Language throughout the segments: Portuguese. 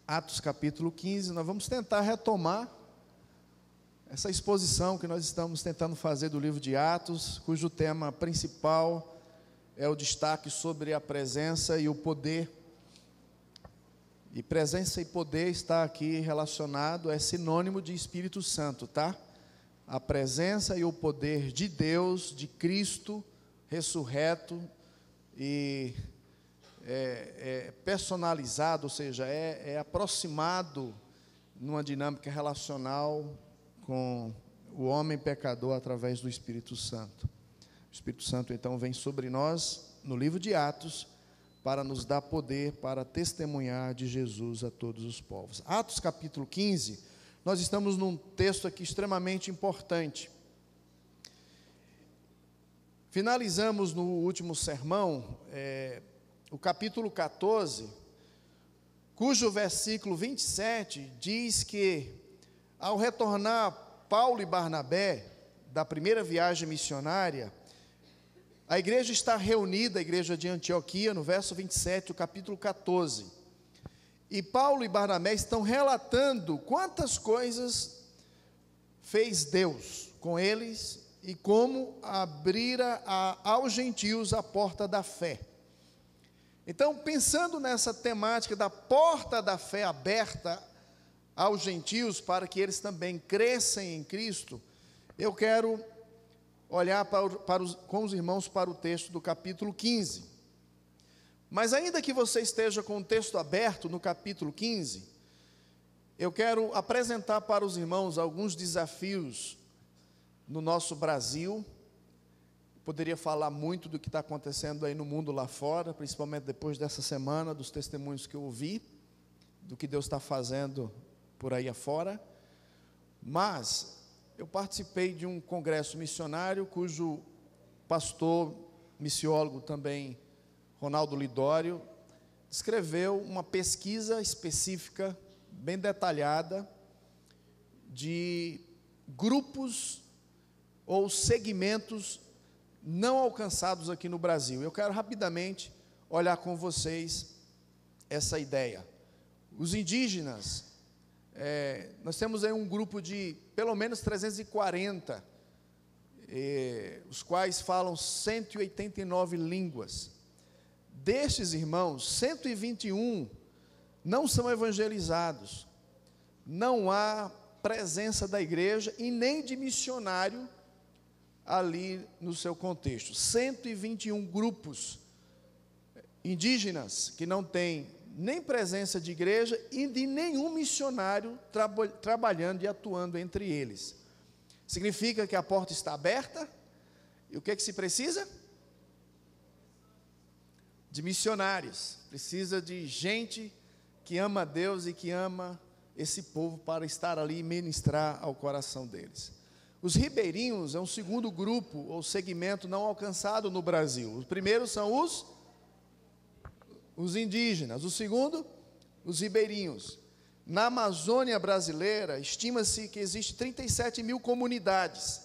Atos capítulo 15, nós vamos tentar retomar essa exposição que nós estamos tentando fazer do livro de Atos, cujo tema principal é o destaque sobre a presença e o poder. E presença e poder está aqui relacionado, é sinônimo de Espírito Santo, tá? A presença e o poder de Deus, de Cristo ressurreto e personalizado, ou seja, é aproximado numa dinâmica relacional com o homem pecador através do Espírito Santo. O Espírito Santo então vem sobre nós no livro de Atos para nos dar poder para testemunhar de Jesus a todos os povos. Atos capítulo 15, nós estamos num texto aqui extremamente importante. Finalizamos no último sermão, o capítulo 14, cujo versículo 27 diz que, ao retornar Paulo e Barnabé da primeira viagem missionária, a igreja está reunida, a igreja de Antioquia, no verso 27, o capítulo 14. E Paulo e Barnabé estão relatando quantas coisas fez Deus com eles e como abrira aos gentios a porta da fé. Então, pensando nessa temática da porta da fé aberta aos gentios, para que eles também cresçam em Cristo, eu quero olhar com os irmãos para o texto do capítulo 15. Mas ainda que você esteja com o texto aberto no capítulo 15, eu quero apresentar para os irmãos alguns desafios no nosso Brasil. Poderia falar muito do que está acontecendo aí no mundo lá fora, principalmente depois dessa semana, dos testemunhos que eu ouvi, do que Deus está fazendo por aí afora. Mas eu participei de um congresso missionário, cujo pastor, missiólogo também, Ronaldo Lidório, escreveu uma pesquisa específica, bem detalhada, de grupos ou segmentos não alcançados aqui no Brasil. Eu quero rapidamente olhar com vocês essa ideia. Os indígenas, nós temos aí um grupo de pelo menos 340, os quais falam 189 línguas. Destes irmãos, 121 não são evangelizados. Não há presença da igreja e nem de missionário ali no seu contexto. 121 grupos indígenas que não têm nem presença de igreja e de nenhum missionário trabalhando e atuando entre eles. Significa que a porta está aberta. E o que se precisa? De missionários. Precisa de gente que ama a Deus e que ama esse povo para estar ali e ministrar ao coração deles. Os ribeirinhos é um segundo grupo ou segmento não alcançado no Brasil. Os primeiros são os indígenas, o segundo, os ribeirinhos. Na Amazônia brasileira, estima-se que existe 37 mil comunidades.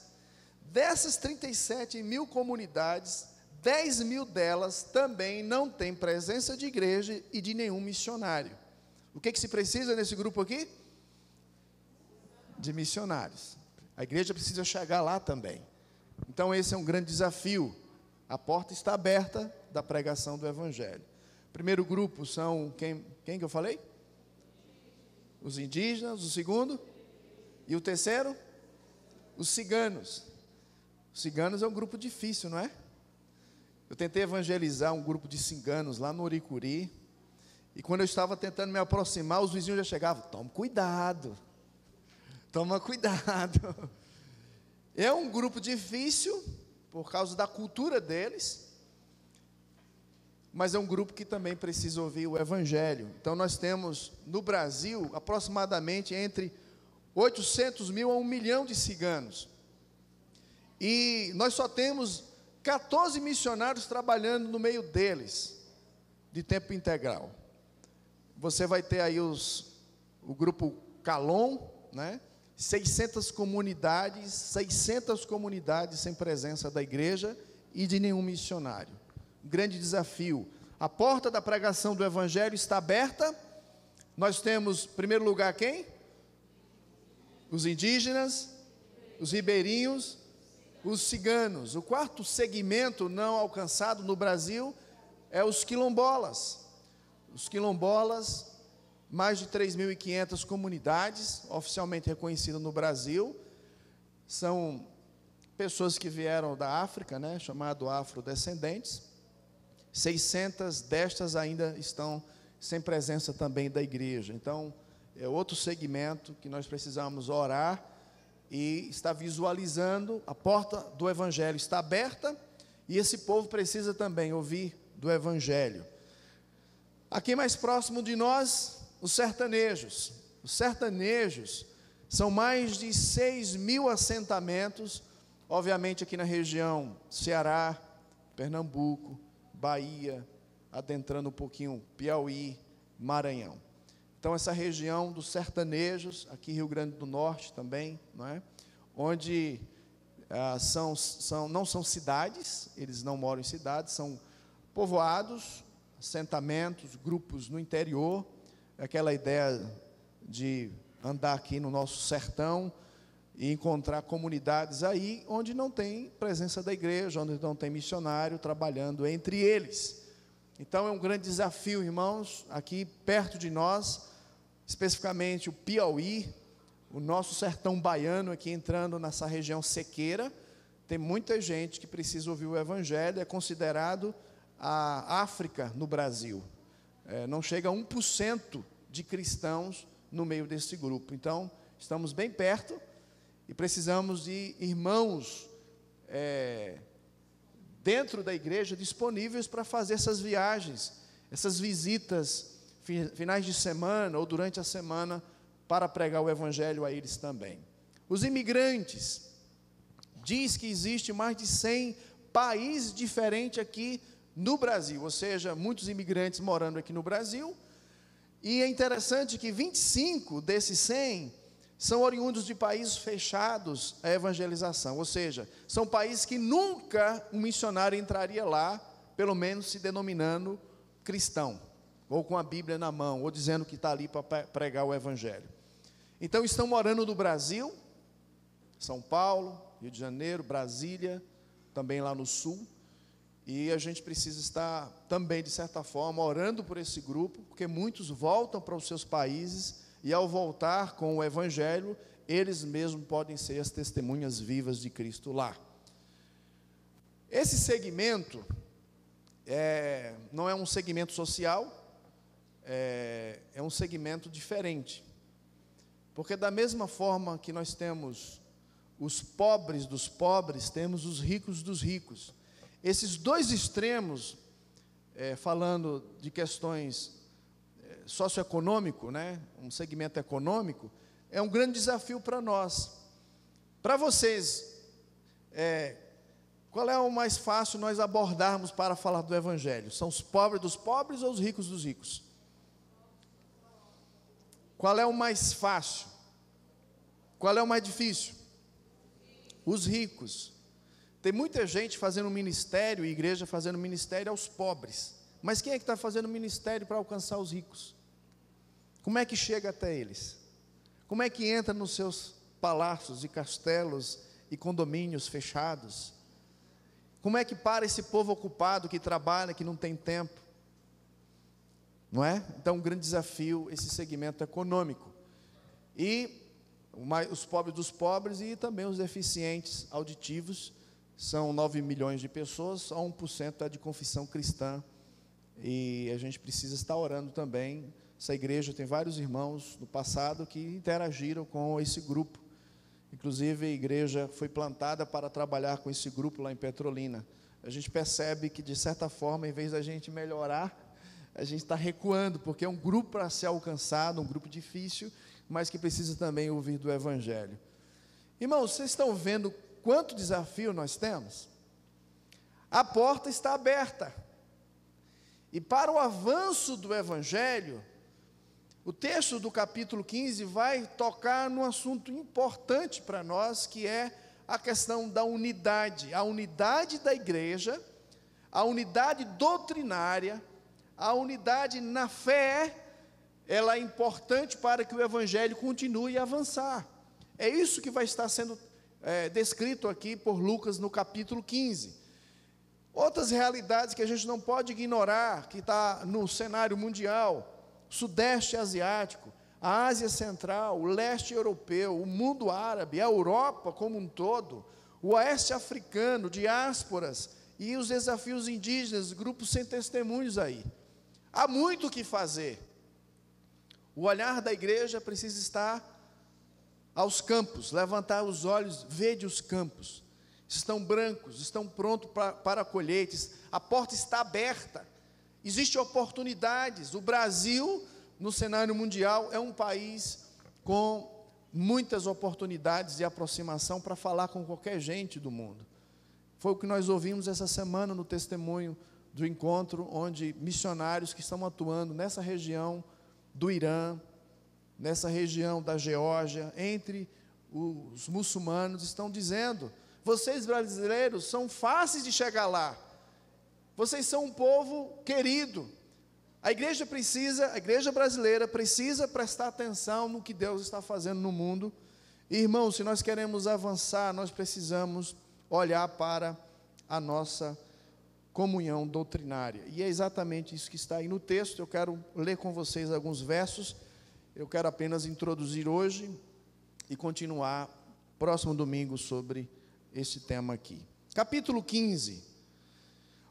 Dessas 37 mil comunidades, 10 mil delas também não têm presença de igreja e de nenhum missionário. O que se precisa nesse grupo aqui? De missionários. A igreja precisa chegar lá também. Então esse é um grande desafio. A porta está aberta da pregação do Evangelho. O primeiro grupo são, quem que eu falei? Os indígenas. O segundo? E o terceiro? Os ciganos. Os ciganos é um grupo difícil, não é? Eu tentei evangelizar um grupo de ciganos lá no Uricuri. E quando eu estava tentando me aproximar, os vizinhos já chegavam: toma cuidado. Toma cuidado. É um grupo difícil, por causa da cultura deles, mas é um grupo que também precisa ouvir o Evangelho. Então nós temos no Brasil aproximadamente entre 800 mil a 1 milhão de ciganos. E nós só temos 14 missionários trabalhando no meio deles, de tempo integral. Você vai ter aí o grupo Calon, né? 600 comunidades sem presença da igreja e de nenhum missionário. Grande desafio. A porta da pregação do Evangelho está aberta, Nós temos, em primeiro lugar, quem? Os indígenas, os ribeirinhos, os ciganos. O quarto segmento não alcançado no Brasil é os quilombolas. Os quilombolas, mais de 3.500 comunidades oficialmente reconhecidas no Brasil, são pessoas que vieram da África, né, chamado afrodescendentes. 600 destas ainda estão sem presença também da igreja. Então, é outro segmento que nós precisamos orar e está visualizando. A porta do Evangelho está aberta e esse povo precisa também ouvir do Evangelho. Aqui mais próximo de nós, os sertanejos. Os sertanejos são mais de 6.000 assentamentos, obviamente aqui na região Ceará, Pernambuco, Bahia, adentrando um pouquinho Piauí, Maranhão. Então essa região dos sertanejos, aqui Rio Grande do Norte também, não é? Onde não são cidades, eles não moram em cidades, são povoados, assentamentos, grupos no interior, aquela ideia de andar aqui no nosso sertão e encontrar comunidades aí onde não tem presença da igreja, onde não tem missionário trabalhando entre eles. Então é um grande desafio, irmãos, aqui perto de nós, especificamente o Piauí, o nosso sertão baiano aqui entrando nessa região sequeira, tem muita gente que precisa ouvir o Evangelho, é considerado a África no Brasil. Não chega a 1% de cristãos no meio desse grupo. Então, estamos bem perto e precisamos de irmãos dentro da igreja disponíveis para fazer essas viagens, essas visitas, finais de semana ou durante a semana, para pregar o Evangelho a eles também. Os imigrantes, diz que existe mais de 100 países diferentes aqui no Brasil, ou seja, muitos imigrantes morando aqui no Brasil, e é interessante que 25 desses 100 são oriundos de países fechados à evangelização, ou seja, são países que nunca um missionário entraria lá, pelo menos se denominando cristão, ou com a Bíblia na mão, ou dizendo que está ali para pregar o Evangelho. Então estão morando no Brasil, São Paulo, Rio de Janeiro, Brasília, também lá no Sul, e a gente precisa estar também, de certa forma, orando por esse grupo, porque muitos voltam para os seus países, e ao voltar com o Evangelho, eles mesmos podem ser as testemunhas vivas de Cristo lá. Esse segmento não é um segmento social, é um segmento diferente, porque da mesma forma que nós temos os pobres dos pobres, temos os ricos dos ricos. Esses dois extremos, falando de questões socioeconômico, né, um segmento econômico, é um grande desafio para nós. Para vocês, qual é o mais fácil nós abordarmos para falar do Evangelho? São os pobres dos pobres ou os ricos dos ricos? Qual é o mais fácil? Qual é o mais difícil? Os ricos. Tem muita gente fazendo ministério, igreja fazendo ministério aos pobres. Mas quem é que está fazendo ministério para alcançar os ricos? Como é que chega até eles? Como é que entra nos seus palácios e castelos e condomínios fechados? Como é que para esse povo ocupado que trabalha, que não tem tempo? Não é? Então, um grande desafio esse segmento econômico. E os pobres dos pobres e também os deficientes auditivos, são 9 milhões de pessoas, só 1% é de confissão cristã, e a gente precisa estar orando também. Essa igreja tem vários irmãos no passado que interagiram com esse grupo, inclusive a igreja foi plantada para trabalhar com esse grupo lá em Petrolina. A gente percebe que, de certa forma, em vez da gente melhorar, a gente está recuando, porque é um grupo para ser alcançado, um grupo difícil, mas que precisa também ouvir do Evangelho. Irmãos, vocês estão vendo quanto desafio nós temos? A porta está aberta, e para o avanço do Evangelho, o texto do capítulo 15 vai tocar num assunto importante para nós, que é a questão da unidade, a unidade da igreja, a unidade doutrinária, a unidade na fé, ela é importante para que o Evangelho continue a avançar. É isso que vai estar sendo descrito aqui por Lucas no capítulo 15. Outras realidades que a gente não pode ignorar, que está no cenário mundial: Sudeste Asiático, a Ásia Central, o Leste Europeu, o mundo árabe, a Europa como um todo, o Oeste Africano, diásporas e os desafios indígenas, grupos sem testemunhos aí. Há muito o que fazer. O olhar da igreja precisa estar aos campos, levantar os olhos, vede os campos, estão brancos, estão prontos para colheitas, a porta está aberta, existem oportunidades. O Brasil, no cenário mundial, é um país com muitas oportunidades de aproximação para falar com qualquer gente do mundo. Foi o que nós ouvimos essa semana no testemunho do encontro, onde missionários que estão atuando nessa região do Irã, nessa região da Geórgia, entre os muçulmanos, estão dizendo: vocês brasileiros são fáceis de chegar lá, vocês são um povo querido. A igreja brasileira precisa prestar atenção no que Deus está fazendo no mundo. Irmãos, se nós queremos avançar, nós precisamos olhar para a nossa comunhão doutrinária, e é exatamente isso que está aí no texto. Eu quero ler com vocês alguns versos. Eu quero apenas introduzir hoje e continuar próximo domingo sobre este tema aqui. Capítulo 15.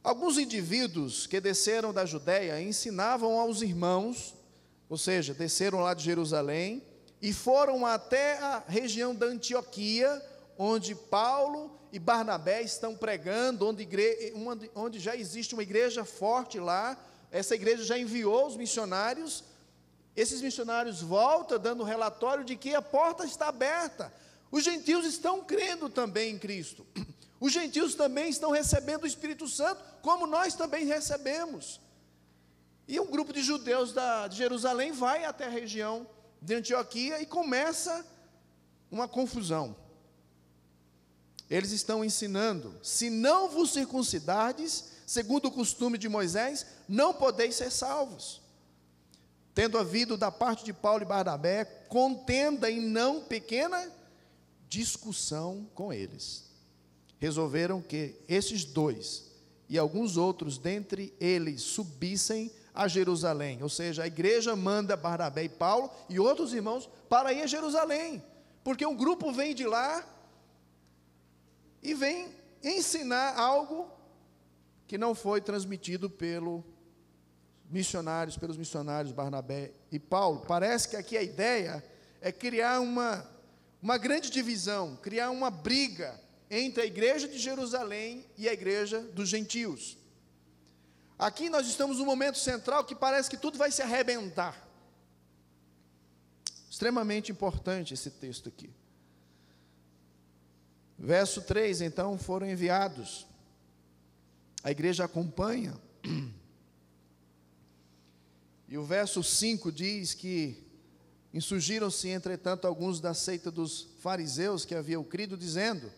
Alguns indivíduos que desceram da Judéia ensinavam aos irmãos, ou seja, desceram lá de Jerusalém e foram até a região da Antioquia, onde Paulo e Barnabé estão pregando, onde já existe uma igreja forte lá. Essa igreja já enviou os missionários. Esses missionários voltam dando relatório de que a porta está aberta. Os gentios estão crendo também em Cristo. Os gentios também estão recebendo o Espírito Santo, como nós também recebemos. E um grupo de judeus de Jerusalém vai até a região de Antioquia e começa uma confusão. Eles estão ensinando: se não vos circuncidardes, segundo o costume de Moisés, não podeis ser salvos. Tendo havido da parte de Paulo e Barnabé contenda e não pequena discussão com eles, resolveram que esses dois e alguns outros dentre eles subissem a Jerusalém. Ou seja, a igreja manda Barnabé e Paulo e outros irmãos para ir a Jerusalém, porque um grupo vem de lá e vem ensinar algo que não foi transmitido pelos missionários Barnabé e Paulo. Parece que aqui a ideia é criar uma grande divisão, criar uma briga entre a igreja de Jerusalém e a igreja dos gentios. Aqui nós estamos num momento central que parece que tudo vai se arrebentar. Extremamente importante esse texto aqui. Verso 3, então, foram enviados. A igreja acompanha. E o verso 5 diz que insurgiram-se, entretanto, alguns da seita dos fariseus que haviam crido, dizendo: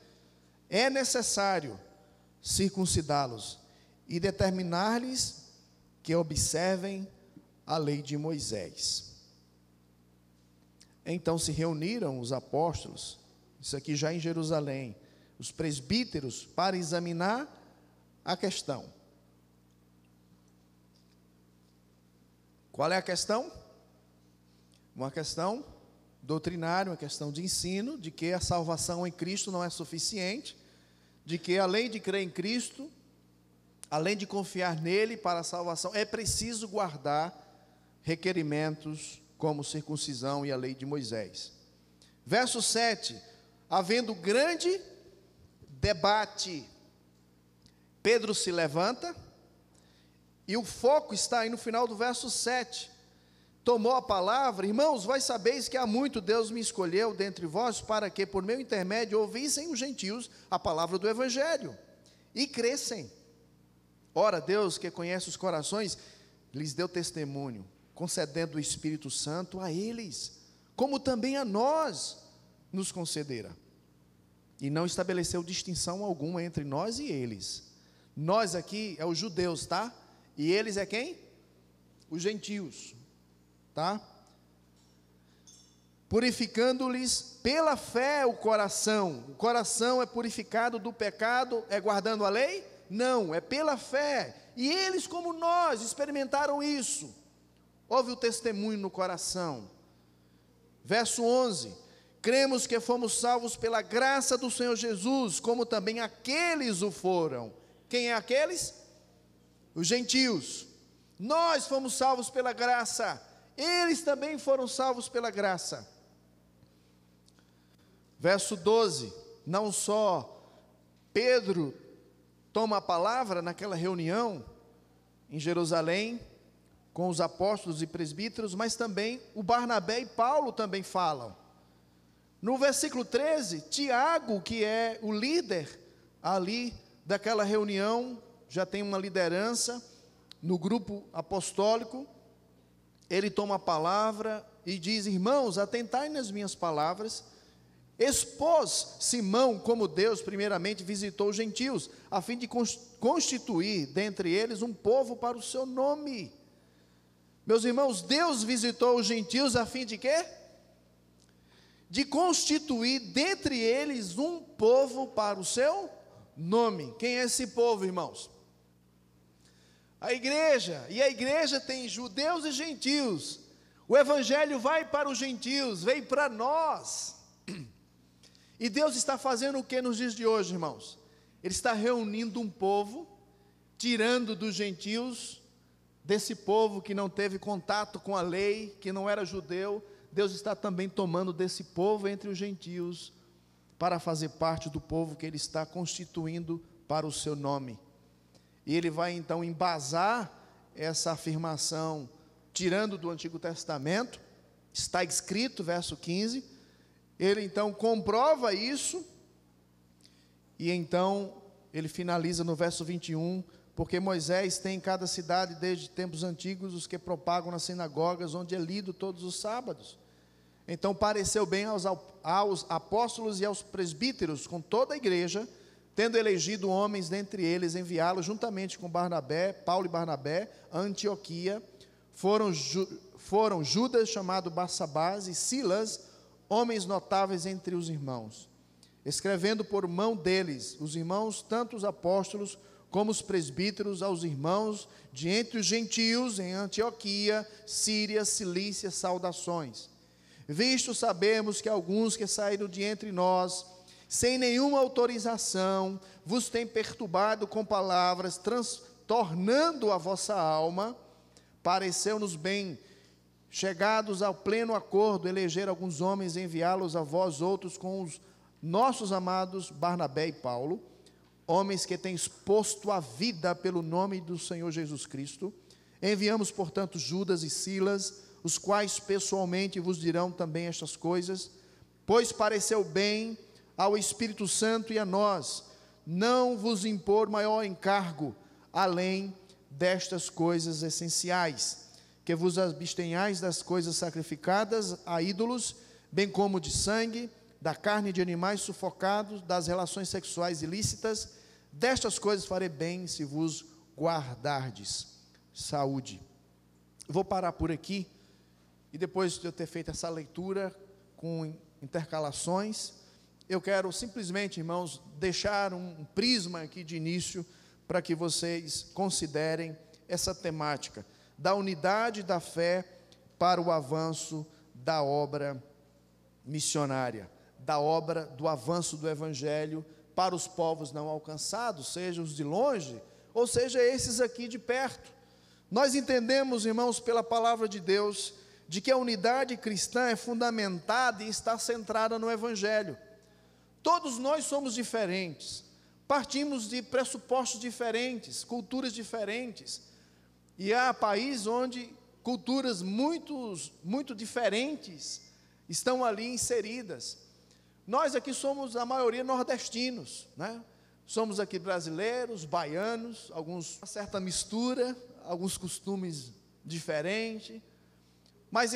é necessário circuncidá-los e determinar-lhes que observem a lei de Moisés. Então se reuniram os apóstolos, isso aqui já em Jerusalém, os presbíteros, para examinar a questão. Qual é a questão? Uma questão doutrinária, uma questão de ensino, de que a salvação em Cristo não é suficiente, de que além de crer em Cristo, além de confiar nele para a salvação, é preciso guardar requerimentos como circuncisão e a lei de Moisés. Verso 7, havendo grande debate, Pedro se levanta, e o foco está aí no final do verso 7, tomou a palavra: irmãos, vós sabeis que há muito Deus me escolheu dentre vós, para que por meu intermédio ouvissem os gentios a palavra do Evangelho, e crescem. Ora, Deus, que conhece os corações, lhes deu testemunho, concedendo o Espírito Santo a eles, como também a nós nos concedera. E não estabeleceu distinção alguma entre nós e eles. Nós aqui é os judeus, tá? E eles é quem? Os gentios. tá? Purificando-lhes pela fé o coração. O coração é purificado do pecado, é guardando a lei? Não, é pela fé. E eles, como nós, experimentaram isso. Houve o testemunho no coração. Verso 11: cremos que fomos salvos pela graça do Senhor Jesus, como também aqueles o foram. Quem é aqueles? Os gentios. Nós fomos salvos pela graça, eles também foram salvos pela graça. Verso 12: não só Pedro toma a palavra naquela reunião em Jerusalém, com os apóstolos e presbíteros, mas também o Barnabé e Paulo também falam. No versículo 13, Tiago, que é o líder ali daquela reunião, já tem uma liderança no grupo apostólico, ele toma a palavra e diz: irmãos, atentai nas minhas palavras. Expôs Simão como Deus primeiramente visitou os gentios, a fim de constituir dentre eles um povo para o seu nome. Meus irmãos, Deus visitou os gentios a fim de quê? De constituir dentre eles um povo para o seu nome. Quem é esse povo, irmãos? A igreja. E a igreja tem judeus e gentios. O evangelho vai para os gentios, veio para nós. E Deus está fazendo o que nos dias de hoje, irmãos? Ele está reunindo um povo, tirando dos gentios, desse povo que não teve contato com a lei, que não era judeu. Deus está também tomando desse povo entre os gentios, para fazer parte do povo que Ele está constituindo para o seu nome. E Ele vai então embasar essa afirmação, tirando do Antigo Testamento, está escrito, verso 15, Ele então comprova isso, e então ele finaliza no verso 21, porque Moisés tem em cada cidade, desde tempos antigos, os que propagam nas sinagogas, onde é lido todos os sábados. Então pareceu bem aos apóstolos e aos presbíteros, com toda a igreja, tendo elegido homens dentre eles, enviá-los juntamente com Barnabé, Paulo e Barnabé, a Antioquia. Foram Judas, chamado Barsabás, e Silas, homens notáveis entre os irmãos, escrevendo por mão deles, os irmãos, tanto os apóstolos como os presbíteros, aos irmãos de entre os gentios em Antioquia, Síria, Cilícia, saudações. Visto sabemos que alguns que saíram de entre nós, sem nenhuma autorização, vos têm perturbado com palavras, tornando a vossa alma, pareceu-nos bem, chegados ao pleno acordo, eleger alguns homens e enviá-los a vós outros com os nossos amados Barnabé e Paulo, homens que têm exposto a vida pelo nome do Senhor Jesus Cristo. Enviamos, portanto, Judas e Silas, os quais pessoalmente vos dirão também estas coisas, pois pareceu bem ao Espírito Santo e a nós não vos impor maior encargo, além destas coisas essenciais, que vos abstenhais das coisas sacrificadas a ídolos, bem como de sangue, da carne de animais sufocados, das relações sexuais ilícitas. Destas coisas farei bem se vos guardardes. Saúde. Vou parar por aqui, e depois de eu ter feito essa leitura com intercalações, eu quero simplesmente, irmãos, deixar um prisma aqui de início, para que vocês considerem essa temática da unidade da fé para o avanço da obra missionária, da obra do avanço do evangelho para os povos não alcançados, seja os de longe, ou seja esses aqui de perto. Nós entendemos, irmãos, pela palavra de Deus, de que a unidade cristã é fundamentada e está centrada no evangelho. Todos nós somos diferentes, partimos de pressupostos diferentes, culturas diferentes, e há países onde culturas muito diferentes estão ali inseridas. Nós aqui somos, a maioria, nordestinos, né? Somos aqui brasileiros, baianos, uma certa mistura, alguns costumes diferentes, mas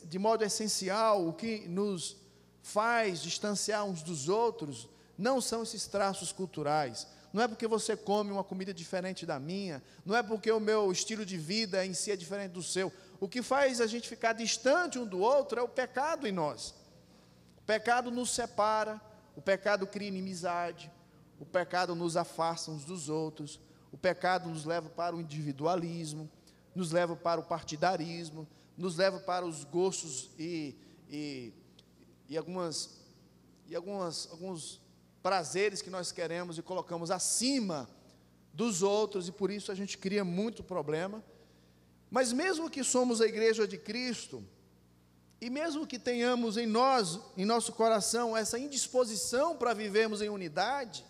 de modo essencial, o que nos faz distanciar uns dos outros não são esses traços culturais. não é porque você come uma comida diferente da minha, não é porque o meu estilo de vida em si é diferente do seu. O que faz a gente ficar distante um do outro é o pecado em nós. O pecado nos separa, o pecado cria inimizade, o pecado nos afasta uns dos outros, o pecado nos leva para o individualismo, nos leva para o partidarismo, nos leva para os gostos e alguns prazeres que nós queremos e colocamos acima dos outros, e por isso a gente cria muito problema. Mas mesmo que somos a igreja de Cristo, e mesmo que tenhamos em nós, em nosso coração, essa indisposição para vivermos em unidade,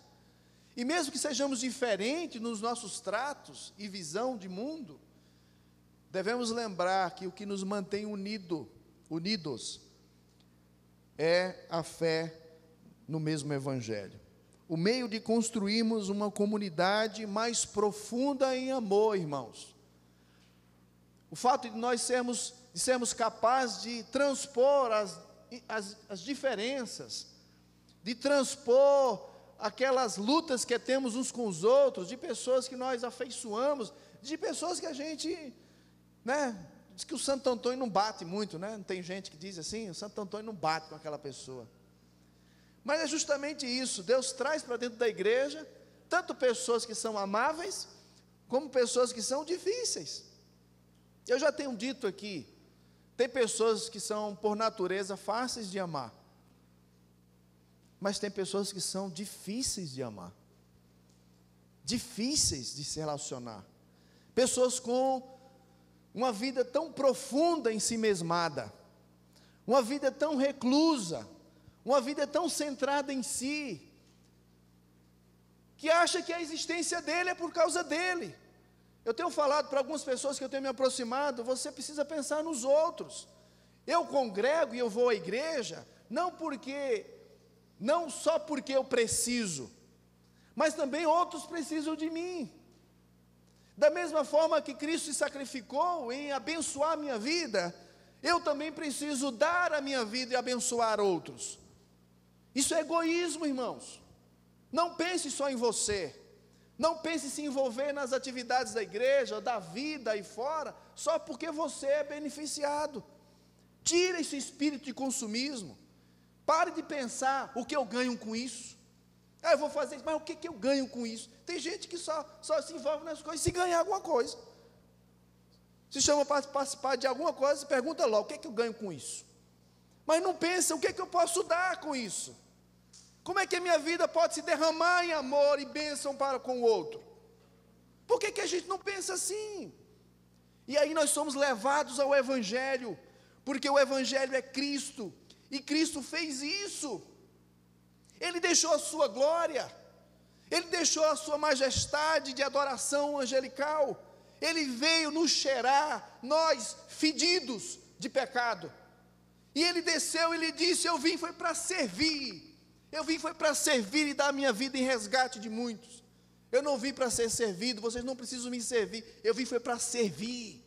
e mesmo que sejamos diferentes nos nossos tratos e visão de mundo, devemos lembrar que o que nos mantém unidos é a fé no mesmo Evangelho. O meio de construirmos uma comunidade mais profunda em amor, irmãos. O fato de nós sermos capazes de transpor as diferenças, de transpor aquelas lutas que temos uns com os outros, de pessoas que nós afeiçoamos, de pessoas que a gente, diz que o Santo Antônio não bate muito, Não tem gente que diz assim, o Santo Antônio não bate com aquela pessoa. Mas é justamente isso, Deus traz para dentro da igreja, tanto pessoas que são amáveis, como pessoas que são difíceis. Eu já tenho dito aqui, tem pessoas que são, por natureza, fáceis de amar, mas tem pessoas que são difíceis de amar, difíceis de se relacionar, pessoas com uma vida tão profunda em si mesmada, uma vida tão reclusa, uma vida tão centrada em si, que acha que a existência dele é por causa dele. Eu tenho falado para algumas pessoas que eu tenho me aproximado, você precisa pensar nos outros. Eu congrego e eu vou à igreja, não só porque eu preciso, mas também outros precisam de mim. Da mesma forma que Cristo se sacrificou em abençoar a minha vida, eu também preciso dar a minha vida e abençoar outros. Isso é egoísmo, irmãos. Não pense só em você. Não pense em se envolver nas atividades da igreja, da vida aí fora, só porque você é beneficiado. Tire esse espírito de consumismo. Pare de pensar o que eu ganho com isso. Eu vou fazer isso, mas o que eu ganho com isso? Tem gente que só se envolve nas coisas se ganhar alguma coisa. Se chama para participar de alguma coisa, se pergunta logo, o que eu ganho com isso? Mas não pensa, o que eu posso dar com isso? Como é que a minha vida pode se derramar em amor e bênção para com o outro? Por que a gente não pensa assim? E aí nós somos levados ao Evangelho, porque o Evangelho é Cristo, e Cristo fez isso. Ele deixou a sua glória, Ele deixou a sua majestade de adoração angelical, Ele veio nos cheirar, nós fedidos de pecado, e Ele desceu e Ele disse, eu vim foi para servir, e dar a minha vida em resgate de muitos. Eu não vim para ser servido, vocês não precisam me servir, eu vim foi para servir.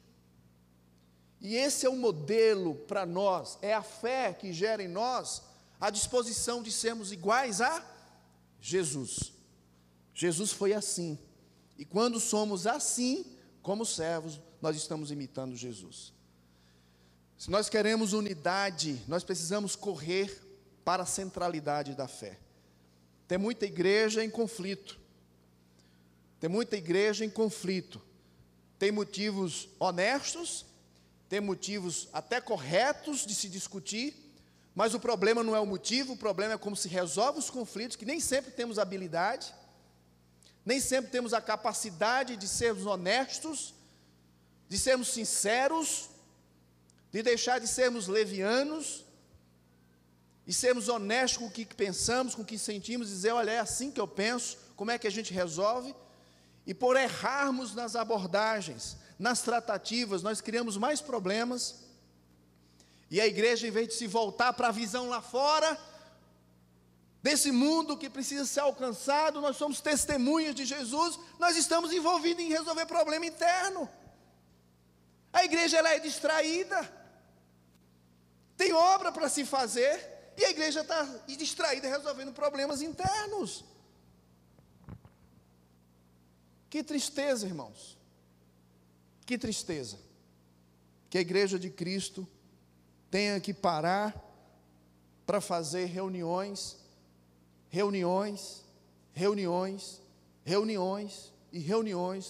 E esse é o modelo para nós, é a fé que gera em nós a disposição de sermos iguais a Jesus. Jesus foi assim, e quando somos assim, como servos, nós estamos imitando Jesus. Se nós queremos unidade, nós precisamos correr para a centralidade da fé. Tem muita igreja em conflito, tem motivos honestos, tem motivos até corretos de se discutir, mas o problema não é o motivo, o problema é como se resolve os conflitos, que nem sempre temos habilidade, nem sempre temos a capacidade de sermos honestos, de sermos sinceros, de deixar de sermos levianos, e sermos honestos com o que pensamos, com o que sentimos, dizer, olha, é assim que eu penso, como é que a gente resolve, e por errarmos nas abordagens, nas tratativas, nós criamos mais problemas, e a igreja, em vez de se voltar para a visão lá fora, desse mundo que precisa ser alcançado, nós somos testemunhas de Jesus, nós estamos envolvidos em resolver problema interno. A igreja ela é distraída, tem obra para se fazer, e a igreja está distraída resolvendo problemas internos. Que tristeza, irmãos. Que tristeza. Que a igreja de Cristo tenha que parar para fazer reuniões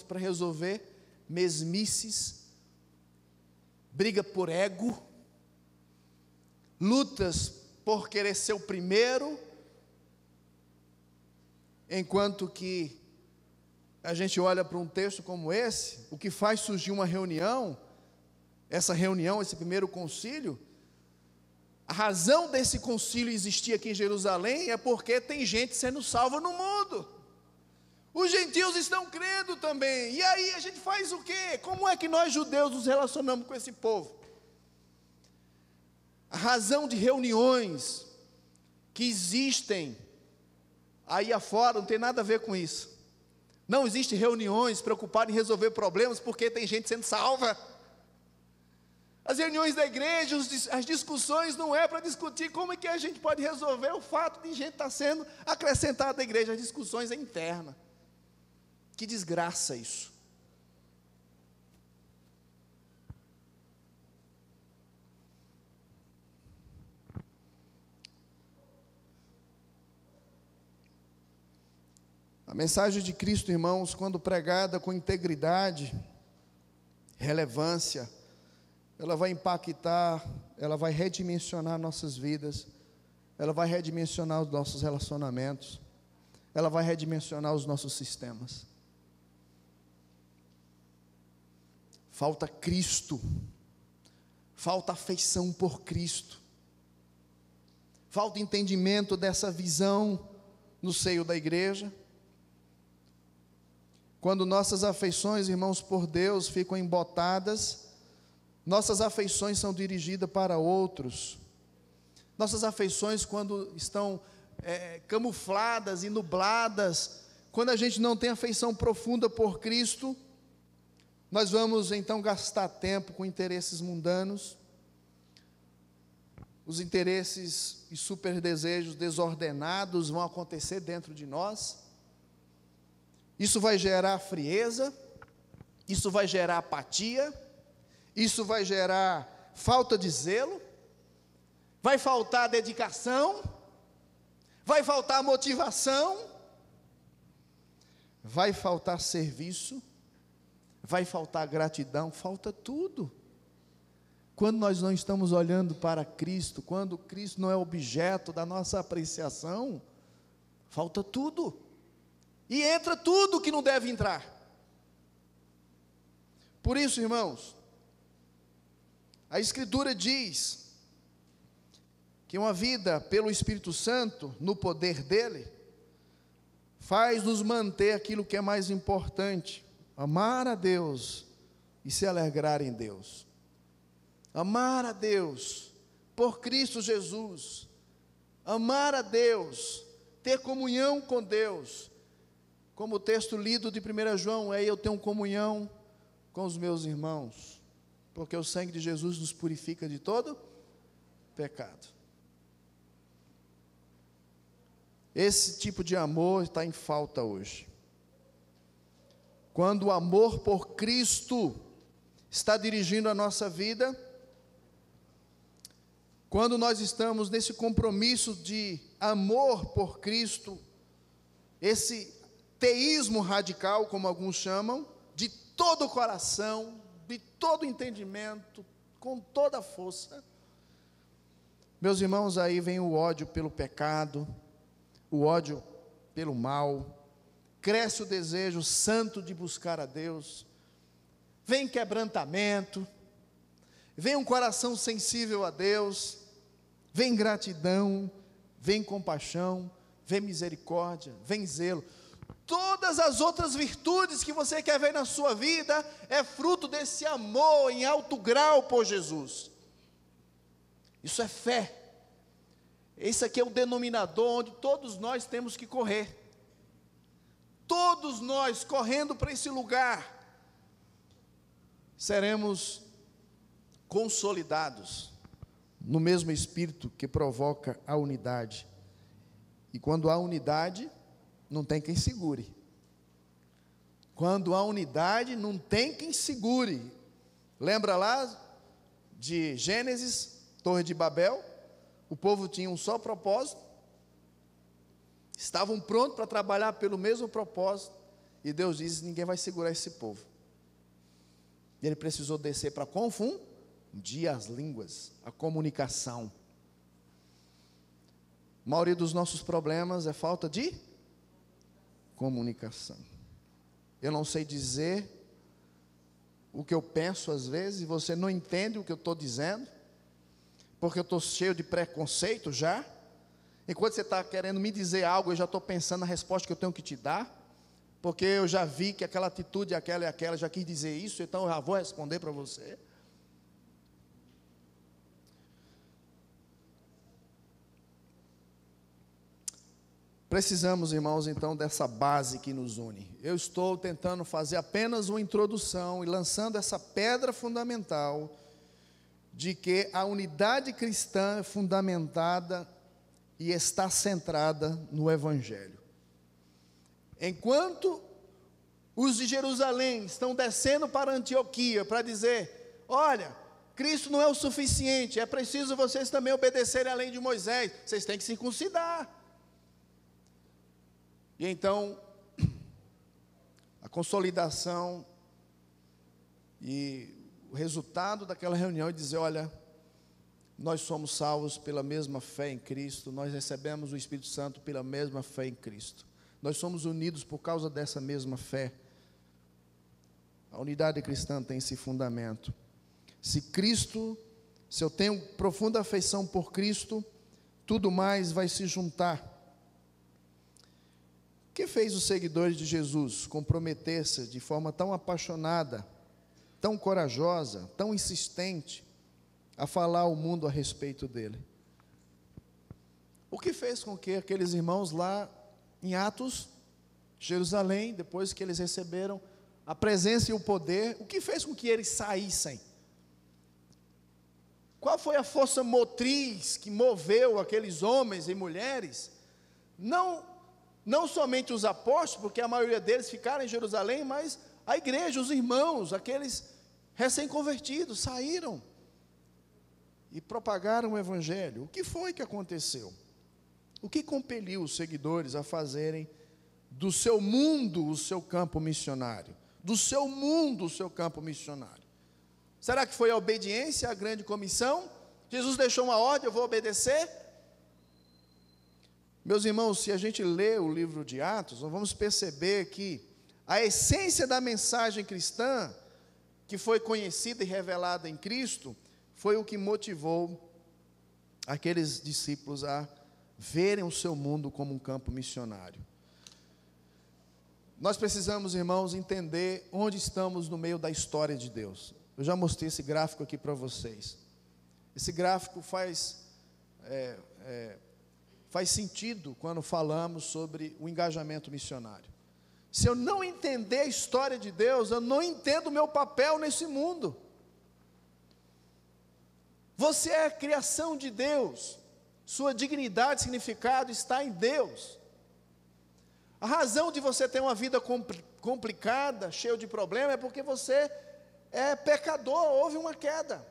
para resolver mesmices, briga por ego, lutas por querer ser o primeiro, enquanto que a gente olha para um texto como esse, o que faz surgir uma reunião, esse primeiro concílio, a razão desse concílio existir aqui em Jerusalém é porque tem gente sendo salva no mundo. Os gentios estão crendo também. E aí a gente faz o quê? Como é que nós judeus nos relacionamos com esse povo? A razão de reuniões que existem aí afora não tem nada a ver com isso. Não existe reuniões preocupadas em resolver problemas porque tem gente sendo salva. As reuniões da igreja, as discussões não é para discutir como é que a gente pode resolver o fato de gente estar sendo acrescentada à igreja. As discussões é interna. Que desgraça isso. A mensagem de Cristo, irmãos, quando pregada com integridade, relevância, ela vai impactar, ela vai redimensionar nossas vidas, ela vai redimensionar os nossos relacionamentos, ela vai redimensionar os nossos sistemas. Falta Cristo, falta afeição por Cristo, falta entendimento dessa visão no seio da igreja. Quando nossas afeições, irmãos, por Deus ficam embotadas, nossas afeições são dirigidas para outros. Nossas afeições, quando estão camufladas e nubladas, quando a gente não tem afeição profunda por Cristo, nós vamos então gastar tempo com interesses mundanos, os interesses e super desejos desordenados vão acontecer dentro de nós. Isso vai gerar frieza, isso vai gerar apatia, isso vai gerar falta de zelo, vai faltar dedicação, vai faltar motivação, vai faltar serviço, vai faltar gratidão, falta tudo. Quando nós não estamos olhando para Cristo, quando Cristo não é objeto da nossa apreciação, falta tudo. E entra tudo que não deve entrar. Por isso, irmãos, a Escritura diz que uma vida pelo Espírito Santo, no poder dele, faz nos manter aquilo que é mais importante: amar a Deus e se alegrar em Deus. Amar a Deus por Cristo Jesus, amar a Deus, ter comunhão com Deus, como o texto lido de 1 João, eu tenho comunhão com os meus irmãos, porque o sangue de Jesus nos purifica de todo pecado. Esse tipo de amor está em falta hoje. Quando o amor por Cristo está dirigindo a nossa vida, quando nós estamos nesse compromisso de amor por Cristo, esse teísmo radical, como alguns chamam, de todo o coração, de todo o entendimento, com toda a força. Meus irmãos, aí vem o ódio pelo pecado, o ódio pelo mal, cresce o desejo santo de buscar a Deus, vem quebrantamento, vem um coração sensível a Deus, vem gratidão, vem compaixão, vem misericórdia, vem zelo. Todas as outras virtudes que você quer ver na sua vida é fruto desse amor em alto grau por Jesus. Isso é fé. Esse aqui é o denominador onde todos nós temos que correr. Todos nós correndo para esse lugar, seremos consolidados no mesmo Espírito que provoca a unidade. E quando há unidade, não tem quem segure. Quando há unidade, não tem quem segure. Lembra lá de Gênesis, Torre de Babel? O povo tinha um só propósito, estavam prontos para trabalhar pelo mesmo propósito, e Deus disse: ninguém vai segurar esse povo. E ele precisou descer para confundir as línguas, a comunicação. A maioria dos nossos problemas é falta de comunicação. Eu não sei dizer o que eu penso às vezes, e você não entende o que eu estou dizendo, porque eu estou cheio de preconceito já. Enquanto você está querendo me dizer algo, eu já estou pensando na resposta que eu tenho que te dar, porque eu já vi que aquela atitude, aquela e aquela, já quis dizer isso, então eu já vou responder para você. Precisamos, irmãos, então, dessa base que nos une. Eu estou tentando fazer apenas uma introdução e lançando essa pedra fundamental de que a unidade cristã é fundamentada e está centrada no Evangelho. Enquanto os de Jerusalém estão descendo para Antioquia para dizer: olha, Cristo não é o suficiente, é preciso vocês também obedecerem a lei de Moisés, vocês têm que circuncidar. E então, a consolidação e o resultado daquela reunião é dizer: olha, nós somos salvos pela mesma fé em Cristo, nós recebemos o Espírito Santo pela mesma fé em Cristo, nós somos unidos por causa dessa mesma fé. A unidade cristã tem esse fundamento. Se eu tenho profunda afeição por Cristo, tudo mais vai se juntar. O que fez os seguidores de Jesus comprometer-se de forma tão apaixonada, tão corajosa, tão insistente, a falar ao mundo a respeito dele? O que fez com que aqueles irmãos lá em Atos, Jerusalém, depois que eles receberam a presença e o poder, o que fez com que eles saíssem? Qual foi a força motriz que moveu aqueles homens e mulheres? Não somente os apóstolos, porque a maioria deles ficaram em Jerusalém, mas a igreja, os irmãos, aqueles recém-convertidos, saíram e propagaram o Evangelho. O que foi que aconteceu? O que compeliu os seguidores a fazerem do seu mundo o seu campo missionário? Do seu mundo o seu campo missionário? Será que foi a obediência à grande comissão? Jesus deixou uma ordem, eu vou obedecer? Meus irmãos, se a gente lê o livro de Atos, nós vamos perceber que a essência da mensagem cristã, que foi conhecida e revelada em Cristo, foi o que motivou aqueles discípulos a verem o seu mundo como um campo missionário. Nós precisamos, irmãos, entender onde estamos no meio da história de Deus. Eu já mostrei esse gráfico aqui para vocês. Esse gráfico faz sentido quando falamos sobre o engajamento missionário. Se eu não entender a história de Deus, eu não entendo o meu papel nesse mundo. Você é a criação de Deus, sua dignidade e significado está em Deus. A razão de você ter uma vida complicada, cheia de problemas, é porque você é pecador, houve uma queda.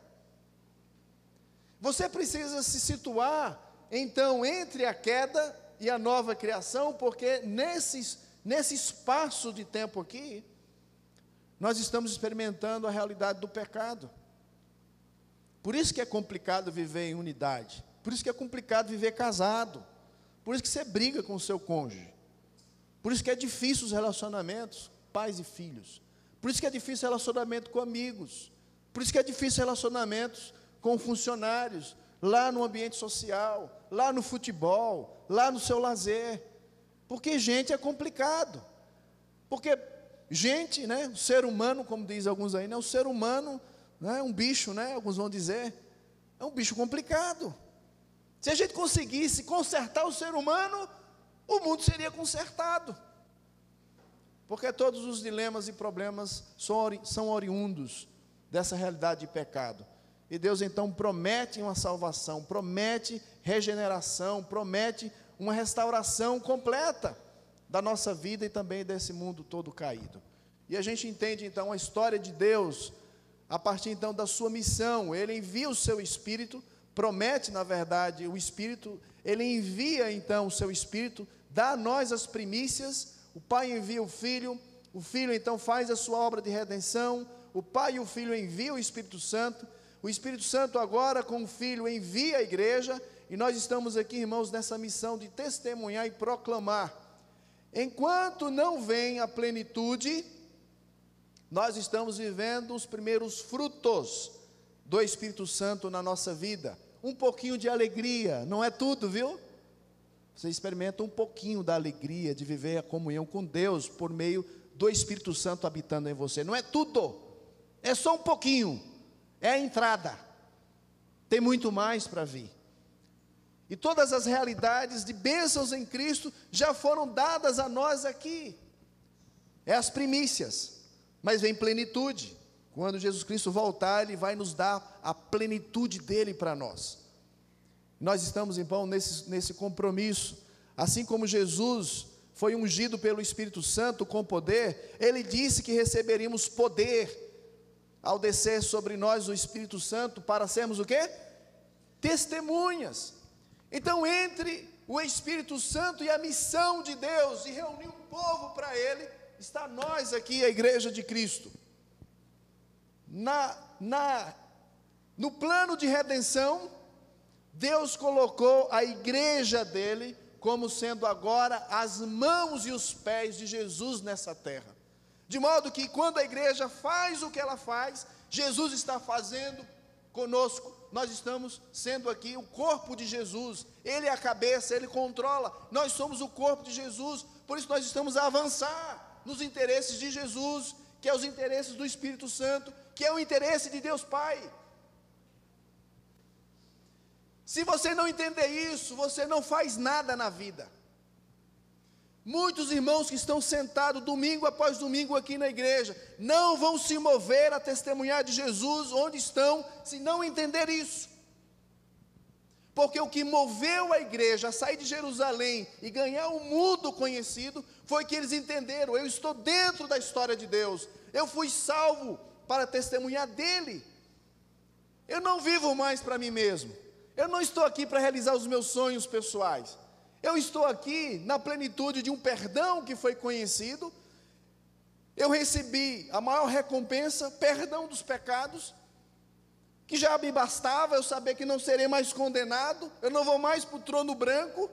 Você precisa se situar, então, entre a queda e a nova criação, porque nesse espaço de tempo aqui, nós estamos experimentando a realidade do pecado. Por isso que é complicado viver em unidade, por isso que é complicado viver casado, por isso que você briga com o seu cônjuge, por isso que é difícil os relacionamentos, pais e filhos, por isso que é difícil relacionamento com amigos, por isso que é difícil relacionamentos com funcionários, lá no ambiente social, lá no futebol, lá no seu lazer, porque gente é complicado, porque gente, né, o ser humano, como diz alguns aí, né, o ser humano, né, um bicho, né, alguns vão dizer, é um bicho complicado. Se a gente conseguisse consertar o ser humano, o mundo seria consertado, porque todos os dilemas e problemas são oriundos dessa realidade de pecado. E Deus então promete uma salvação, promete regeneração, promete uma restauração completa da nossa vida e também desse mundo todo caído. E a gente entende então a história de Deus, a partir então da sua missão. Ele envia o seu Espírito, promete na verdade o Espírito, ele envia então o seu Espírito, dá a nós as primícias, o Pai envia o Filho então faz a sua obra de redenção, o Pai e o Filho enviam o Espírito Santo agora com o Filho envia a igreja, e nós estamos aqui, irmãos, nessa missão de testemunhar e proclamar. Enquanto não vem a plenitude, nós estamos vivendo os primeiros frutos do Espírito Santo na nossa vida. Um pouquinho de alegria, não é tudo, viu? Você experimenta um pouquinho da alegria de viver a comunhão com Deus por meio do Espírito Santo habitando em você. Não é tudo, é só um pouquinho, é a entrada. Tem muito mais para vir. E todas as realidades de bênçãos em Cristo já foram dadas a nós aqui. É as primícias, mas vem plenitude. Quando Jesus Cristo voltar, Ele vai nos dar a plenitude dEle para nós. Nós estamos então nesse compromisso. Assim como Jesus foi ungido pelo Espírito Santo com poder, Ele disse que receberíamos poder ao descer sobre nós o Espírito Santo para sermos o quê? Testemunhas. Então, entre o Espírito Santo e a missão de Deus, e reunir o povo para Ele, está nós aqui, a igreja de Cristo. No plano de redenção, Deus colocou a igreja dEle como sendo agora as mãos e os pés de Jesus nessa terra. De modo que quando a igreja faz o que ela faz, Jesus está fazendo conosco. Nós estamos sendo aqui o corpo de Jesus. Ele é a cabeça, Ele controla. Nós somos o corpo de Jesus. Por isso nós estamos a avançar nos interesses de Jesus, que é os interesses do Espírito Santo, que é o interesse de Deus Pai. Se você não entender isso, você não faz nada na vida. Muitos irmãos que estão sentados domingo após domingo aqui na igreja, não vão se mover a testemunhar de Jesus onde estão, se não entender isso. Porque o que moveu a igreja a sair de Jerusalém e ganhar o mundo conhecido, foi que eles entenderam: eu estou dentro da história de Deus, eu fui salvo para testemunhar dEle. Eu não vivo mais para mim mesmo, eu não estou aqui para realizar os meus sonhos pessoais. Eu estou aqui na plenitude de um perdão que foi conhecido. Eu recebi a maior recompensa, perdão dos pecados, que já me bastava eu saber que não serei mais condenado, eu não vou mais para o trono branco,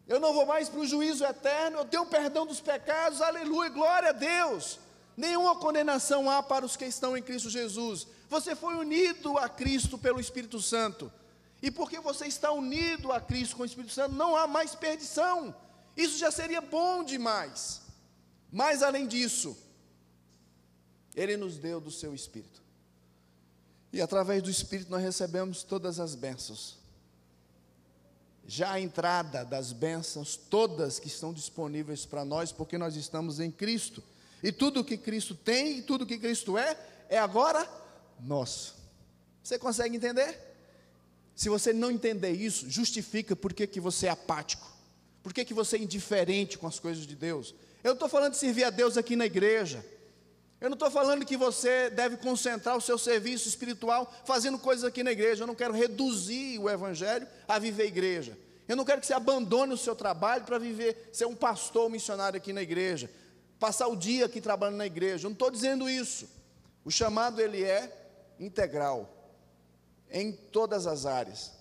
eu não vou mais para o juízo eterno, eu tenho perdão dos pecados, aleluia, glória a Deus. Nenhuma condenação há para os que estão em Cristo Jesus. Você foi unido a Cristo pelo Espírito Santo. E porque você está unido a Cristo com o Espírito Santo, não há mais perdição. Isso já seria bom demais. Mas além disso, Ele nos deu do seu Espírito. E através do Espírito nós recebemos todas as bênçãos. Já a entrada das bênçãos, todas que estão disponíveis para nós, porque nós estamos em Cristo. E tudo que Cristo tem, e tudo que Cristo é agora nosso. Você consegue entender? Se você não entender isso, justifica por que você é apático, por que você é indiferente com as coisas de Deus. Eu não estou falando de servir a Deus aqui na igreja, eu não estou falando que você deve concentrar o seu serviço espiritual fazendo coisas aqui na igreja. Eu não quero reduzir o evangelho a viver a igreja. Eu não quero que você abandone o seu trabalho para ser um pastor ou missionário aqui na igreja, passar o dia aqui trabalhando na igreja. Eu não estou dizendo isso. O chamado ele é integral, em todas as áreas.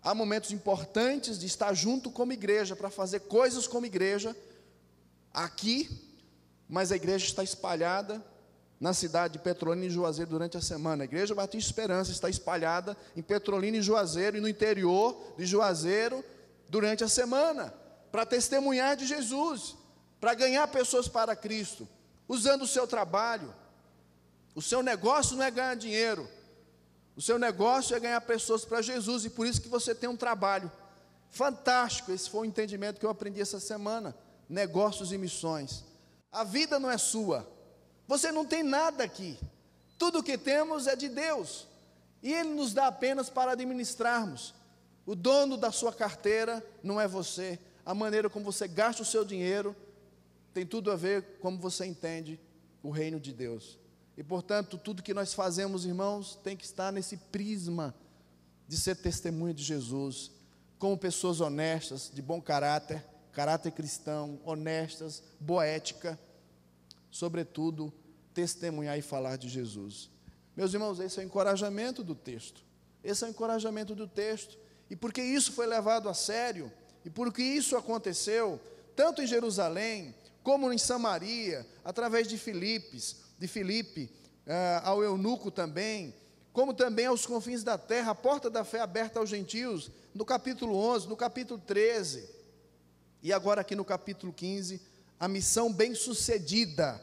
Há momentos importantes de estar junto como igreja, para fazer coisas como igreja, aqui, mas a igreja está espalhada na cidade de Petrolina e Juazeiro durante a semana. A Igreja Batista Esperança está espalhada em Petrolina e Juazeiro, e no interior de Juazeiro, durante a semana, para testemunhar de Jesus, para ganhar pessoas para Cristo, usando o seu trabalho. O seu negócio não é ganhar dinheiro, o seu negócio é ganhar pessoas para Jesus, e por isso que você tem um trabalho fantástico. Esse foi o entendimento que eu aprendi essa semana: negócios e missões. A vida não é sua, você não tem nada aqui, tudo o que temos é de Deus, e Ele nos dá apenas para administrarmos. O dono da sua carteira não é você, a maneira como você gasta o seu dinheiro tem tudo a ver como você entende o reino de Deus. E, portanto, tudo que nós fazemos, irmãos, tem que estar nesse prisma de ser testemunha de Jesus, como pessoas honestas, de bom caráter, caráter cristão, honestas, boa ética, sobretudo, testemunhar e falar de Jesus. Meus irmãos, esse é o encorajamento do texto. Esse é o encorajamento do texto. E porque isso foi levado a sério, e porque isso aconteceu, tanto em Jerusalém, como em Samaria, através de Filipe, ao eunuco também, como também aos confins da terra, a porta da fé aberta aos gentios, no capítulo 11, no capítulo 13, e agora aqui no capítulo 15, a missão bem-sucedida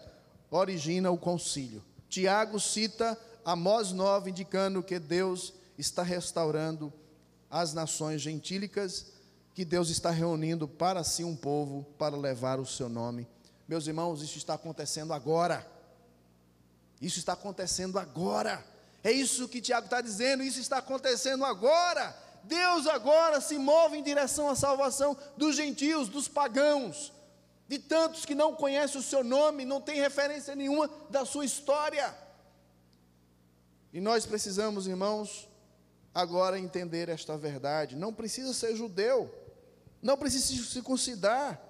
origina o concílio. Tiago cita Amós 9, indicando que Deus está restaurando as nações gentílicas, que Deus está reunindo para si um povo para levar o seu nome. Meus irmãos, isso está acontecendo agora. Isso está acontecendo agora. É isso que Tiago está dizendo, isso está acontecendo agora. Deus agora se move em direção à salvação dos gentios, dos pagãos, de tantos que não conhecem o seu nome, não tem referência nenhuma da sua história. E nós precisamos, irmãos, agora entender esta verdade. Não precisa ser judeu, não precisa se circuncidar.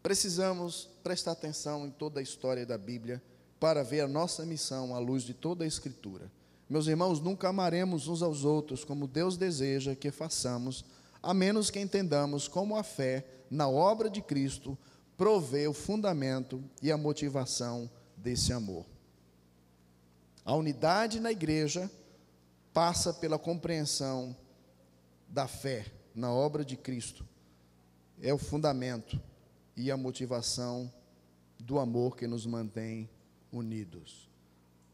Precisamos prestar atenção em toda a história da Bíblia para ver a nossa missão à luz de toda a Escritura. Meus irmãos, nunca amaremos uns aos outros como Deus deseja que façamos, a menos que entendamos como a fé na obra de Cristo provê o fundamento e a motivação desse amor. A unidade na igreja passa pela compreensão da fé na obra de Cristo. É o fundamento e a motivação do amor que nos mantém unidos.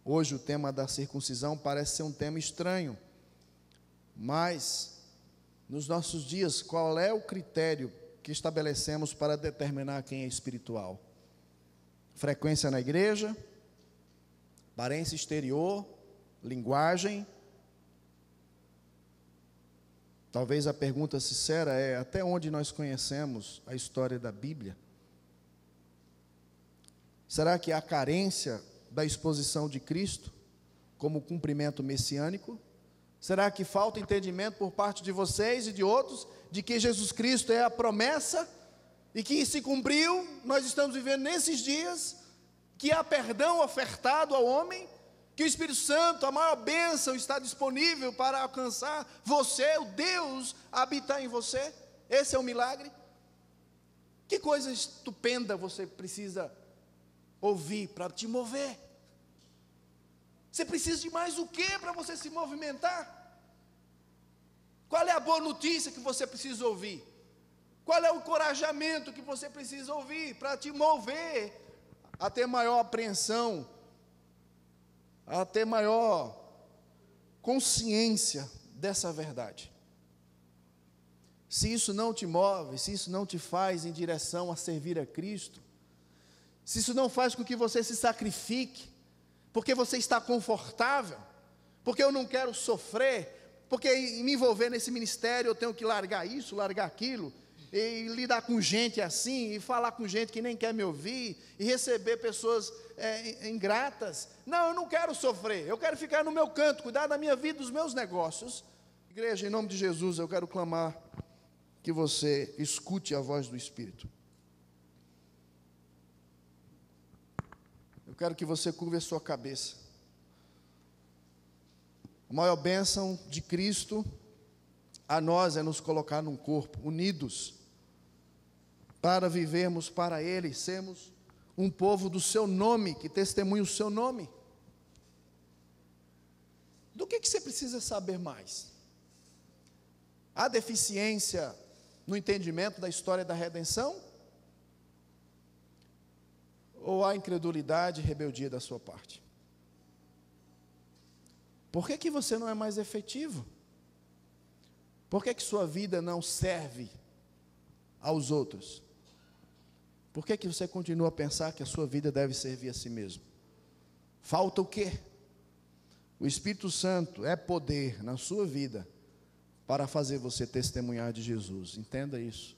Hoje o tema da circuncisão parece ser um tema estranho, mas nos nossos dias, qual é o critério que estabelecemos para determinar quem é espiritual? Frequência na igreja, aparência exterior, linguagem. Talvez a pergunta sincera é: até onde nós conhecemos a história da Bíblia? Será que há carência da exposição de Cristo como cumprimento messiânico? Será que falta entendimento por parte de vocês e de outros de que Jesus Cristo é a promessa e que se cumpriu? Nós estamos vivendo nesses dias que há perdão ofertado ao homem, que o Espírito Santo, a maior bênção, está disponível para alcançar você, o Deus habitar em você. Esse é o milagre. Que coisa estupenda você precisa ouvir para te mover? Você precisa de mais o que para você se movimentar? Qual é a boa notícia que você precisa ouvir? Qual é o encorajamento que você precisa ouvir para te mover a ter maior apreensão, a ter maior consciência dessa verdade? Se isso não te move, se isso não te faz em direção a servir a Cristo, se isso não faz com que você se sacrifique, porque você está confortável, porque eu não quero sofrer, porque em me envolver nesse ministério eu tenho que largar isso, largar aquilo, e lidar com gente assim, e falar com gente que nem quer me ouvir, e receber pessoas ingratas. Não, eu não quero sofrer, eu quero ficar no meu canto, cuidar da minha vida, dos meus negócios. Igreja, em nome de Jesus, eu quero clamar que você escute a voz do Espírito. Eu quero que você curve a sua cabeça. A maior bênção de Cristo a nós é nos colocar num corpo, unidos, para vivermos para Ele, sermos um povo do seu nome, que testemunha o seu nome. Do que você precisa saber mais? Há deficiência no entendimento da história da redenção? Ou há incredulidade e rebeldia da sua parte? Por que você não é mais efetivo? Por que sua vida não serve aos outros? Por que você continua a pensar que a sua vida deve servir a si mesmo? Falta o quê? O Espírito Santo é poder na sua vida para fazer você testemunhar de Jesus. Entenda isso.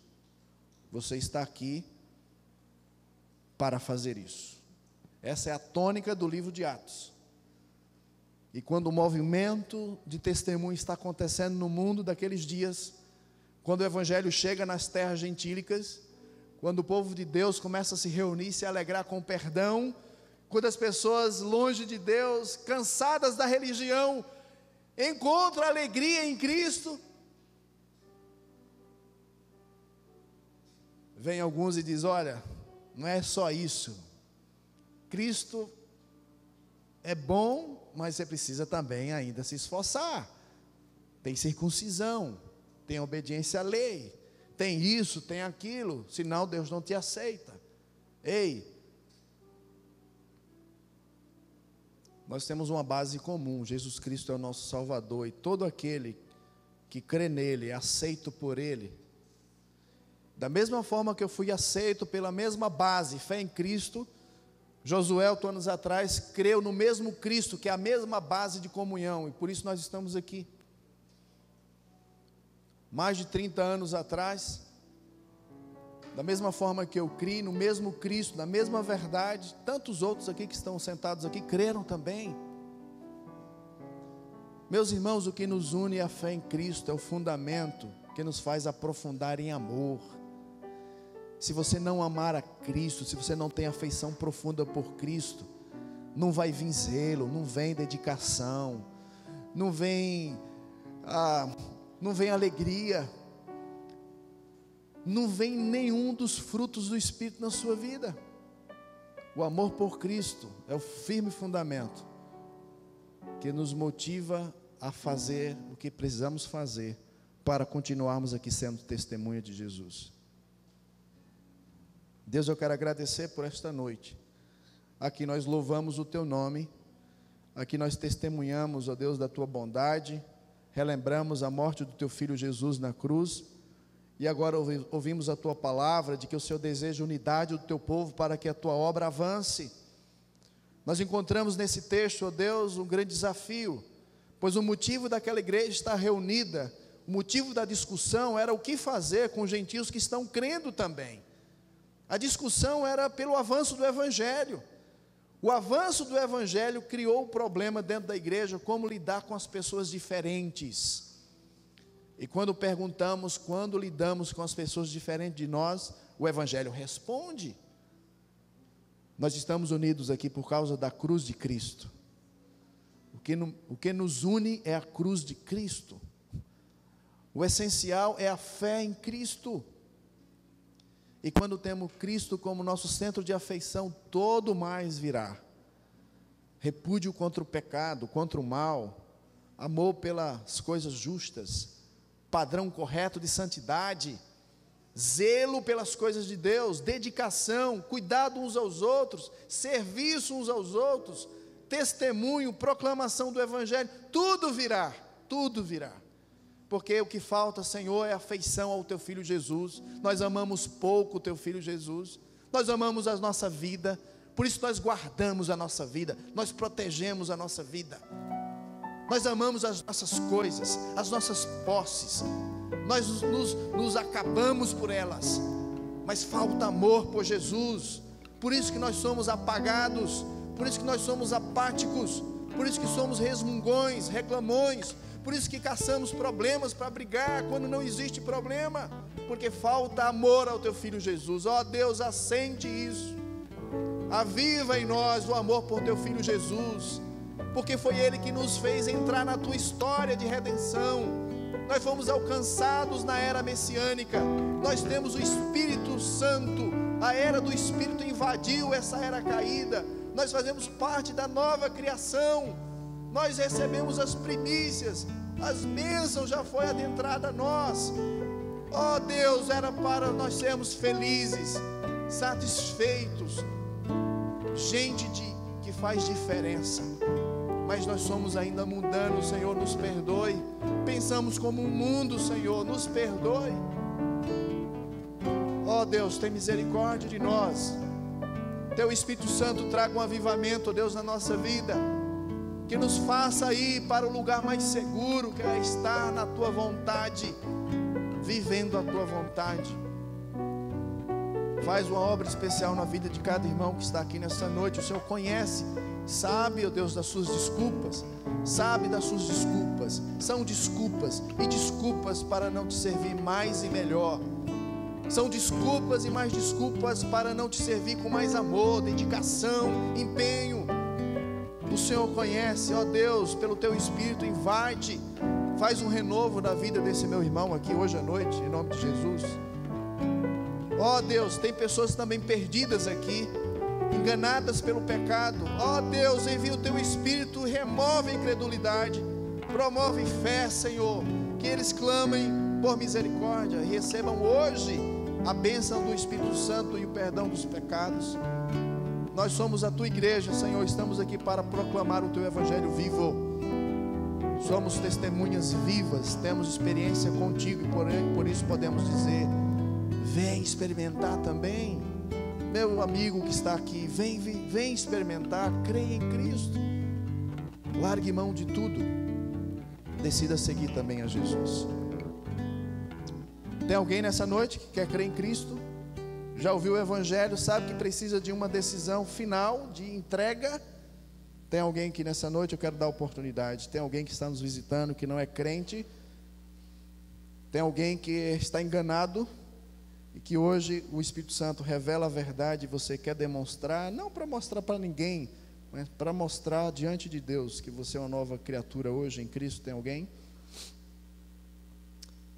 Você está aqui para fazer isso. Essa é a tônica do livro de Atos. E quando o movimento de testemunho está acontecendo no mundo daqueles dias, quando o evangelho chega nas terras gentílicas, quando o povo de Deus começa a se reunir, se alegrar com o perdão, quando as pessoas longe de Deus, cansadas da religião, encontram alegria em Cristo, vem alguns e diz: olha, não é só isso, Cristo é bom, mas você precisa também ainda se esforçar, tem circuncisão, tem obediência à lei, tem isso, tem aquilo, senão Deus não te aceita. Ei, nós temos uma base comum, Jesus Cristo é o nosso Salvador, e todo aquele que crê nele, é aceito por ele, da mesma forma que eu fui aceito pela mesma base, fé em Cristo. Josué, 8 anos atrás, creu no mesmo Cristo, que é a mesma base de comunhão, e por isso nós estamos aqui. Mais de 30 anos atrás, da mesma forma que eu criei no mesmo Cristo, na mesma verdade, tantos outros aqui que estão sentados aqui, creram também. Meus irmãos, o que nos une é a fé em Cristo, é o fundamento que nos faz aprofundar em amor. Se você não amar a Cristo, se você não tem afeição profunda por Cristo, não vai vir zelo, não vem dedicação, não vem alegria, não vem nenhum dos frutos do Espírito na sua vida. O amor por Cristo é o firme fundamento que nos motiva a fazer o que precisamos fazer para continuarmos aqui sendo testemunha de Jesus. Deus, eu quero agradecer por esta noite. Aqui nós louvamos o Teu nome, aqui nós testemunhamos, ó Deus, da Tua bondade, relembramos a morte do Teu Filho Jesus na cruz, e agora ouvimos a Tua palavra, de que o Senhor deseja unidade do Teu povo, para que a Tua obra avance. Nós encontramos nesse texto, ó Deus, um grande desafio, pois o motivo daquela igreja estar reunida, o motivo da discussão era o que fazer com os gentios que estão crendo também. A discussão era pelo avanço do Evangelho. O avanço do Evangelho criou o problema dentro da igreja, como lidar com as pessoas diferentes. E quando perguntamos, quando lidamos com as pessoas diferentes de nós, o Evangelho responde. Nós estamos unidos aqui por causa da cruz de Cristo. O que nos une é a cruz de Cristo. O essencial é a fé em Cristo. E quando temos Cristo como nosso centro de afeição, todo mais virá. Repúdio contra o pecado, contra o mal, amor pelas coisas justas, padrão correto de santidade, zelo pelas coisas de Deus, dedicação, cuidado uns aos outros, serviço uns aos outros, testemunho, proclamação do Evangelho, tudo virá, tudo virá. Porque o que falta, Senhor, é afeição ao Teu Filho Jesus. Nós amamos pouco o Teu Filho Jesus, nós amamos a nossa vida, por isso nós guardamos a nossa vida, nós protegemos a nossa vida, nós amamos as nossas coisas, as nossas posses, nós nos acabamos por elas, mas falta amor por Jesus, por isso que nós somos apagados, por isso que nós somos apáticos, por isso que somos resmungões, reclamões, por isso que caçamos problemas para brigar quando não existe problema, porque falta amor ao Teu Filho Jesus. Ó Deus, acende isso, aviva em nós o amor por Teu Filho Jesus, porque foi Ele que nos fez entrar na Tua história de redenção. Nós fomos alcançados na era messiânica, nós temos o Espírito Santo, a era do Espírito invadiu essa era caída, nós fazemos parte da nova criação, nós recebemos as primícias, as bênçãos já foi adentrada a nós. Ó Deus, era para nós sermos felizes, satisfeitos, gente que faz diferença, mas nós somos ainda mundanos. Senhor, nos perdoe, pensamos como um mundo, Senhor, nos perdoe. Ó Deus, tem misericórdia de nós, Teu Espírito Santo traga um avivamento, ó Deus, na nossa vida, que nos faça ir para o lugar mais seguro, que é estar na Tua vontade, vivendo a Tua vontade. Faz uma obra especial na vida de cada irmão que está aqui nessa noite. O Senhor conhece, sabe, ó Deus, das suas desculpas. Sabe das suas desculpas. São desculpas e desculpas para não te servir mais e melhor. São desculpas e mais desculpas para não te servir com mais amor, dedicação, empenho. O Senhor conhece, ó Deus, pelo teu Espírito, invade, faz um renovo na vida desse meu irmão aqui hoje à noite, em nome de Jesus. Ó Deus, tem pessoas também perdidas aqui, enganadas pelo pecado. Ó Deus, envia o teu Espírito, remove a incredulidade, promove fé, Senhor, que eles clamem por misericórdia e recebam hoje a bênção do Espírito Santo e o perdão dos pecados. Nós somos a tua igreja, Senhor, estamos aqui para proclamar o teu evangelho vivo. Somos testemunhas vivas, temos experiência contigo e por isso podemos dizer: vem experimentar também. Meu amigo que está aqui, vem experimentar, creia em Cristo. Largue mão de tudo, decida seguir também a Jesus. Tem alguém nessa noite que quer crer em Cristo? Já ouviu o evangelho, sabe que precisa de uma decisão final, de entrega? Tem alguém que nessa noite eu quero dar oportunidade. Tem alguém que está nos visitando que não é crente? Tem alguém que está enganado e que hoje o Espírito Santo revela a verdade e você quer demonstrar, não para mostrar para ninguém, mas para mostrar diante de Deus que você é uma nova criatura hoje em Cristo? Tem alguém?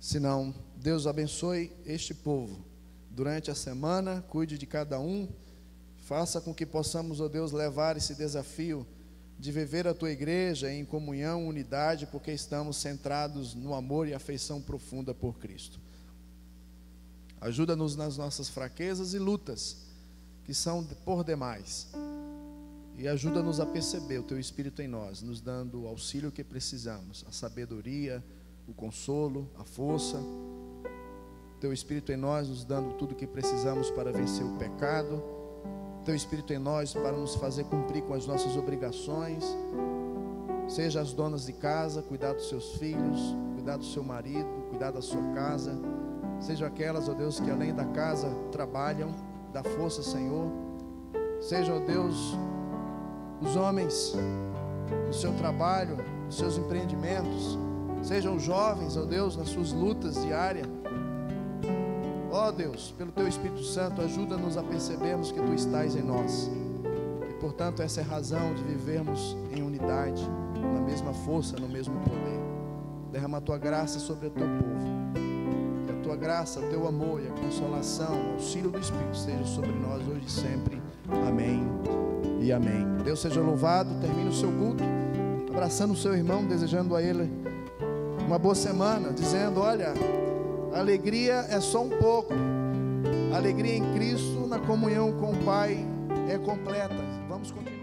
Se não, Deus abençoe este povo durante a semana, cuide de cada um, faça com que possamos, ó Deus, levar esse desafio de viver a tua igreja em comunhão, unidade, porque estamos centrados no amor e afeição profunda por Cristo. Ajuda-nos nas nossas fraquezas e lutas, que são por demais, e ajuda-nos a perceber o teu Espírito em nós, nos dando o auxílio que precisamos, a sabedoria, o consolo, a força. Teu Espírito em nós, nos dando tudo o que precisamos para vencer o pecado. Teu Espírito em nós para nos fazer cumprir com as nossas obrigações. Seja as donas de casa, cuidar dos seus filhos, cuidar do seu marido, cuidar da sua casa. Sejam aquelas, ó Deus, que além da casa trabalham, dá força, Senhor. Sejam, ó Deus, os homens no seu trabalho, nos seus empreendimentos. Sejam os jovens, ó Deus, nas suas lutas diárias. Ó Deus, pelo teu Espírito Santo, ajuda-nos a percebermos que tu estás em nós. E portanto essa é a razão de vivermos em unidade, na mesma força, no mesmo poder. Derrama a tua graça sobre o teu povo. Que a tua graça, o teu amor e a consolação, o auxílio do Espírito seja sobre nós hoje e sempre. Amém e amém. Deus seja louvado. Termine o seu culto abraçando o seu irmão, desejando a ele uma boa semana, dizendo: olha, a alegria é só um pouco. A alegria em Cristo, na comunhão com o Pai, é completa. Vamos continuar.